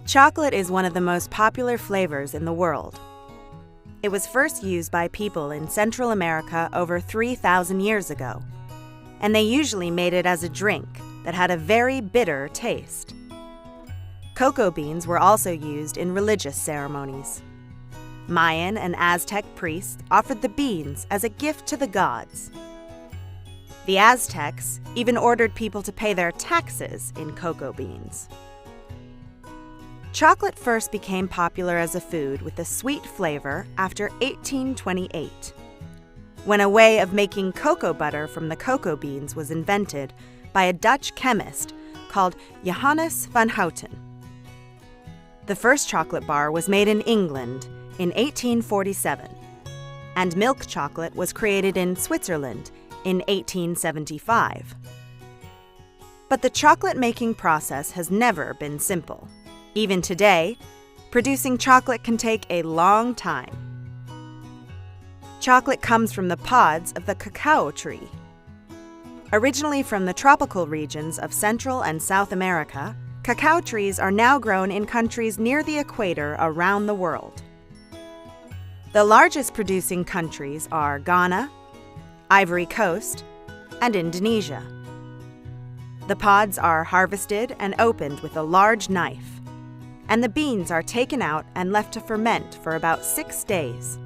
Chocolate is one of the most popular flavors in the world. It was first used by people in Central America over 3,000 years ago, and they usually made it as a drink that had a very bitter taste. Cocoa beans were also used in religious ceremonies. Mayan and Aztec priests offered the beans as a gift to the gods. The Aztecs even ordered people to pay their taxes in cocoa beans. Chocolate first became popular as a food with a sweet flavor after 1828, when a way of making cocoa butter from the cocoa beans was invented by a Dutch chemist called Johannes van Houten. The first chocolate bar was made in England in 1847, and milk chocolate was created in Switzerland in 1875. But the chocolate-making process has never been simple. Even today, producing chocolate can take a long time. Chocolate comes from the pods of the cacao tree. Originally from the tropical regions of Central and South America, cacao trees are now grown in countries near the equator around the world. The largest producing countries are Ghana, Ivory Coast, and Indonesia. The pods are harvested and opened with a large knife, and the beans are taken out and left to ferment for about 6 days.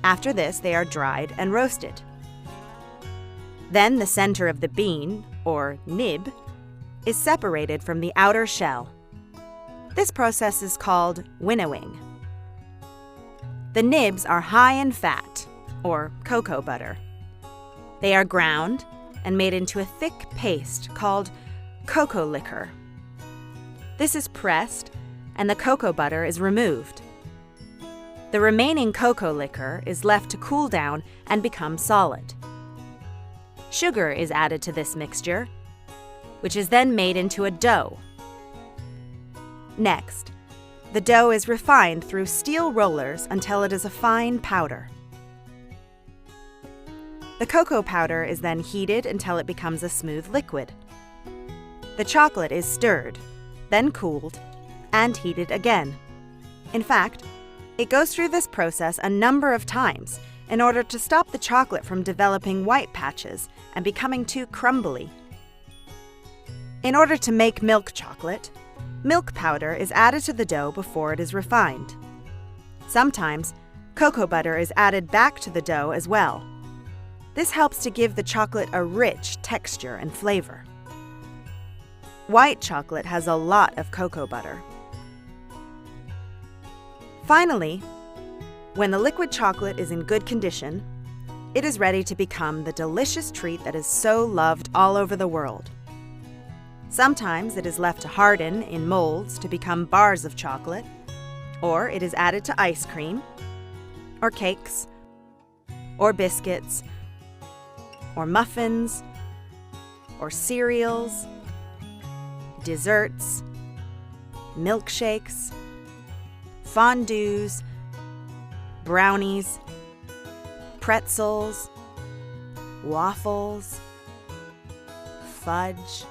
After this, they are dried and roasted. Then the center of the bean, or nib, is separated from the outer shell. This process is called winnowing. The nibs are high in fat, or cocoa butter. They are ground and made into a thick paste called cocoa liquor. This is pressed, and the cocoa butter is removed. The remaining cocoa liquor is left to cool down and become solid. Sugar is added to this mixture, which is then made into a dough. Next, the dough is refined through steel rollers until it is a fine powder. The cocoa powder is then heated until it becomes a smooth liquid. The chocolate is stirred, then cooled, and heated again. In fact, it goes through this process a number of times in order to stop the chocolate from developing white patches and becoming too crumbly. In order to make milk chocolate, milk powder is added to the dough before it is refined. Sometimes, cocoa butter is added back to the dough as well. This helps to give the chocolate a rich texture and flavor. White chocolate has a lot of cocoa butter. Finally, when the liquid chocolate is in good condition, it is ready to become the delicious treat that is so loved all over the world. Sometimes it is left to harden in molds to become bars of chocolate, or it is added to ice cream, or cakes, or biscuits, or muffins, or cereals, desserts, milkshakes, fondues, brownies, pretzels, waffles, fudge,